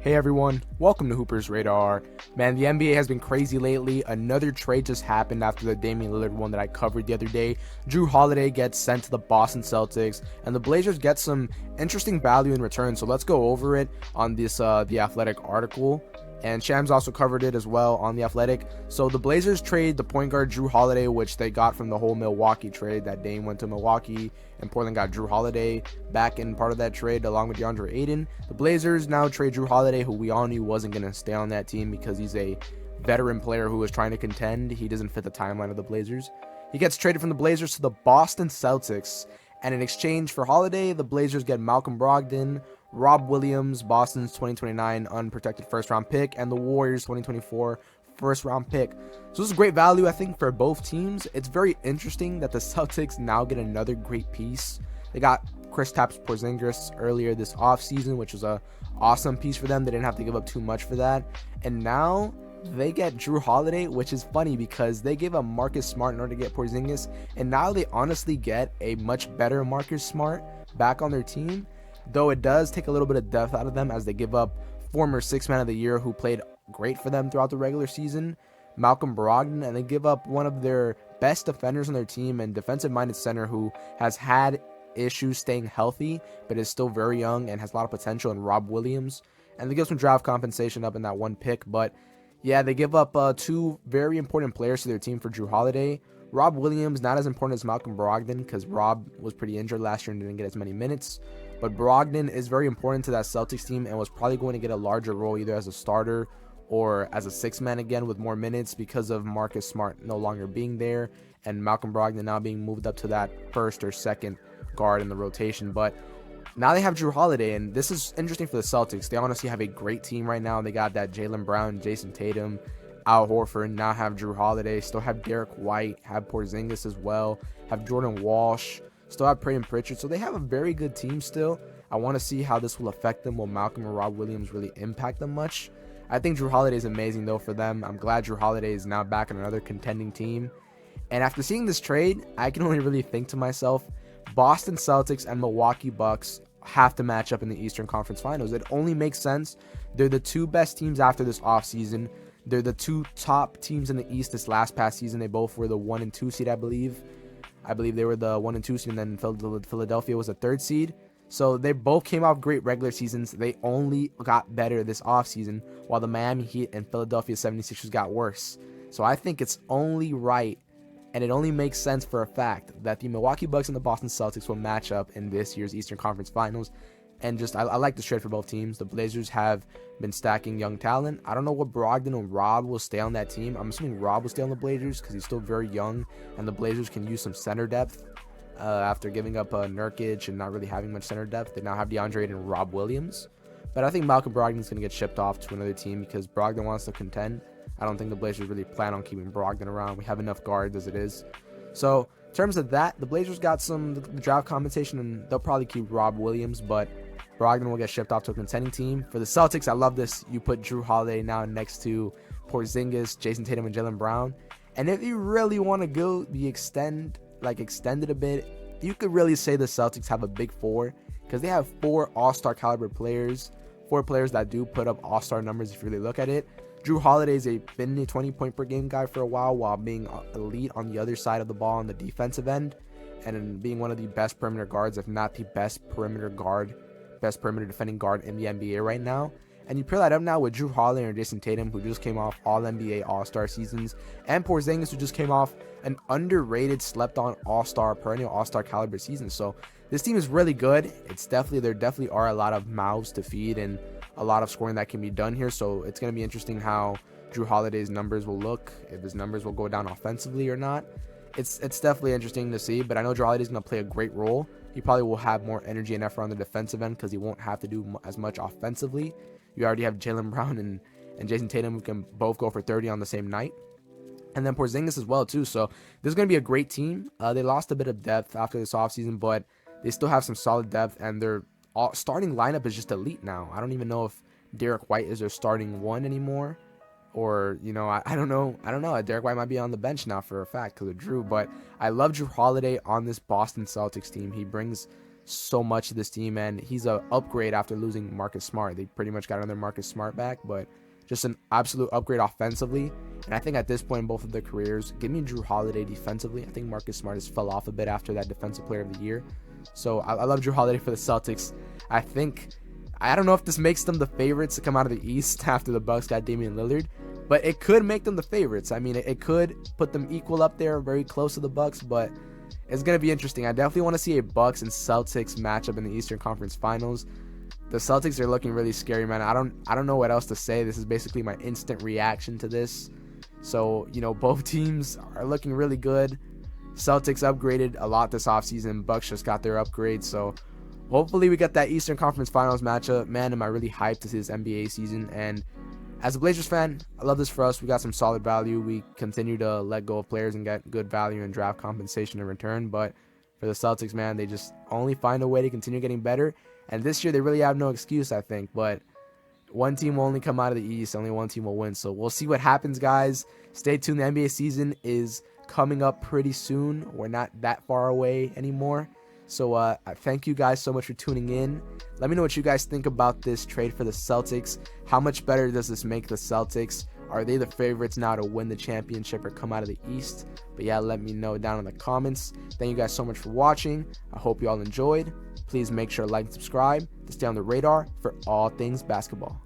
Hey everyone, welcome to Hooper's Radar. Man, the NBA has been crazy lately. Another trade just happened after the Damian Lillard one that I covered the other day. Jrue Holiday gets sent to the Boston Celtics, and the Blazers get some interesting value in return. So let's go over it on this The Athletic article. And Shams also covered it as well on The Athletic. So the Blazers trade the point guard Jrue Holiday, which they got from the whole Milwaukee trade. That Dame went to Milwaukee and Portland got Jrue Holiday back in part of that trade along with DeAndre Ayton. The Blazers now trade Jrue Holiday, who we all knew wasn't going to stay on that team because he's a veteran player who was trying to contend. He doesn't fit the timeline of the Blazers. He gets traded from the Blazers to the Boston Celtics. And in exchange for Holiday, the Blazers get Malcolm Brogdon, Rob Williams, Boston's 2029 unprotected first-round pick, and the Warriors' 2024 first-round pick. So this is great value, I think, for both teams. It's very interesting that the Celtics now get another great piece. They got Kristaps Porzingis earlier this offseason, which was a awesome piece for them. They didn't have to give up too much for that. And now they get Jrue Holiday, which is funny because they gave up Marcus Smart in order to get Porzingis, and now they honestly get a much better Marcus Smart back on their team, though it does take a little bit of depth out of them as they give up former Sixth Man of the Year who played great for them throughout the regular season, Malcolm Brogdon, and they give up one of their best defenders on their team and defensive-minded center who has had issues staying healthy but is still very young and has a lot of potential in Rob Williams, and they give some draft compensation up in that one pick. But yeah, they give up two very important players to their team for Jrue Holiday. Rob Williams, not as important as Malcolm Brogdon because Rob was pretty injured last year and didn't get as many minutes. But Brogdon is very important to that Celtics team and was probably going to get a larger role either as a starter or as a sixth man again with more minutes because of Marcus Smart no longer being there and Malcolm Brogdon now being moved up to that first or second guard in the rotation. But now they have Jrue Holiday, and this is interesting for the Celtics. They honestly have a great team right now. They got that Jaylen Brown, Jason Tatum, Al Horford, now have Jrue Holiday, still have Derek White, have Porzingis as well, have Jordan Walsh, still have Peyton Pritchard. So they have a very good team still. I want to see how this will affect them. Will Malcolm and Rob Williams really impact them much? I think Jrue Holiday is amazing though for them. I'm glad Jrue Holiday is now back on another contending team. And after seeing this trade, I can only really think to myself, Boston Celtics and Milwaukee Bucks have to match up in the Eastern Conference Finals. It only makes sense. They're the two best teams after this offseason. They're the two top teams in the East this past season. They both were the 1 and 2 seed, I believe. I believe they were the 1 and 2 seed, and then Philadelphia was the 3rd seed. So they both came off great regular seasons. They only got better this offseason, while the Miami Heat and Philadelphia 76ers got worse. So I think it's only right, and it only makes sense for a fact, that the Milwaukee Bucks and the Boston Celtics will match up in this year's Eastern Conference Finals. And just, I like this trade for both teams. The Blazers have been stacking young talent. I don't know what Brogdon and Rob will stay on that team. I'm assuming Rob will stay on the Blazers because he's still very young, and the Blazers can use some center depth. After giving up Nurkic and not really having much center depth, they now have DeAndre Ayton and Rob Williams. But I think Malcolm Brogdon is going to get shipped off to another team because Brogdon wants to contend. I don't think the Blazers really plan on keeping Brogdon around. We have enough guards as it is. So in terms of that, the Blazers got some the draft compensation, and they'll probably keep Rob Williams, but Brogdon will get shipped off to a contending team. For the Celtics, I love this. You put Jrue Holiday now next to Porzingis, Jason Tatum, and Jaylen Brown. And if you really want to go extended a bit, you could really say the Celtics have a big four because they have 4 all-star caliber players, 4 players that do put up all-star numbers if you really look at it. Jrue Holiday has been a 20-point per game guy for a while being elite on the other side of the ball on the defensive end and being one of the best perimeter guards, if not the best perimeter defending guard in the NBA right now. And you pair that up now with Jrue Holiday and Jason Tatum, who just came off All-NBA All-Star seasons, and Porzingis, who just came off an underrated, slept-on All-Star, perennial All-Star caliber season. So this team is really good. There definitely are a lot of mouths to feed and a lot of scoring that can be done here. So it's going to be interesting how Jrue Holiday's numbers will look, if his numbers will go down offensively or not. It's definitely interesting to see, but I know Jrue Holiday is going to play a great role. He probably will have more energy and effort on the defensive end because he won't have to do as much offensively. You already have Jaylen Brown and Jason Tatum who can both go for 30 on the same night. And then Porzingis as well, too. So this is going to be a great team. They lost a bit of depth after this offseason, but they still have some solid depth, and their starting lineup is just elite now. I don't even know if Derek White is their starting 1 anymore. Or, I don't know. Derek White might be on the bench now for a fact because of Jrue. But I love Jrue Holiday on this Boston Celtics team. He brings so much to this team, and he's an upgrade after losing Marcus Smart. They pretty much got another Marcus Smart back, but just an absolute upgrade offensively. And I think at this point in both of their careers, give me Jrue Holiday defensively. I think Marcus Smart has fell off a bit after that Defensive Player of the Year. So I love Jrue Holiday for the Celtics. I don't know if this makes them the favorites to come out of the East after the Bucks got Damian Lillard, but it could make them the favorites. I mean, it could put them equal up there, very close to the Bucks, but it's going to be interesting. I definitely want to see a Bucks and Celtics matchup in the Eastern Conference Finals. The Celtics are looking really scary, man. I don't know what else to say. This is basically my instant reaction to this. So, both teams are looking really good. Celtics upgraded a lot this offseason. Bucks just got their upgrade. So, hopefully we get that Eastern Conference Finals matchup. Man, am I really hyped to this NBA season. And as a Blazers fan, I love this for us. We got some solid value. We continue to let go of players and get good value and draft compensation in return. But for the Celtics, man, they just only find a way to continue getting better. And this year, they really have no excuse, I think. But one team will only come out of the East. Only one team will win. So we'll see what happens, guys. Stay tuned. The NBA season is coming up pretty soon. We're not that far away anymore. So thank you guys so much for tuning in. Let me know what you guys think about this trade for the Celtics. How much better does this make the Celtics? Are they the favorites now to win the championship or come out of the East? But yeah, let me know down in the comments. Thank you guys so much for watching. I hope you all enjoyed. Please make sure to like and subscribe to stay on the radar for all things basketball.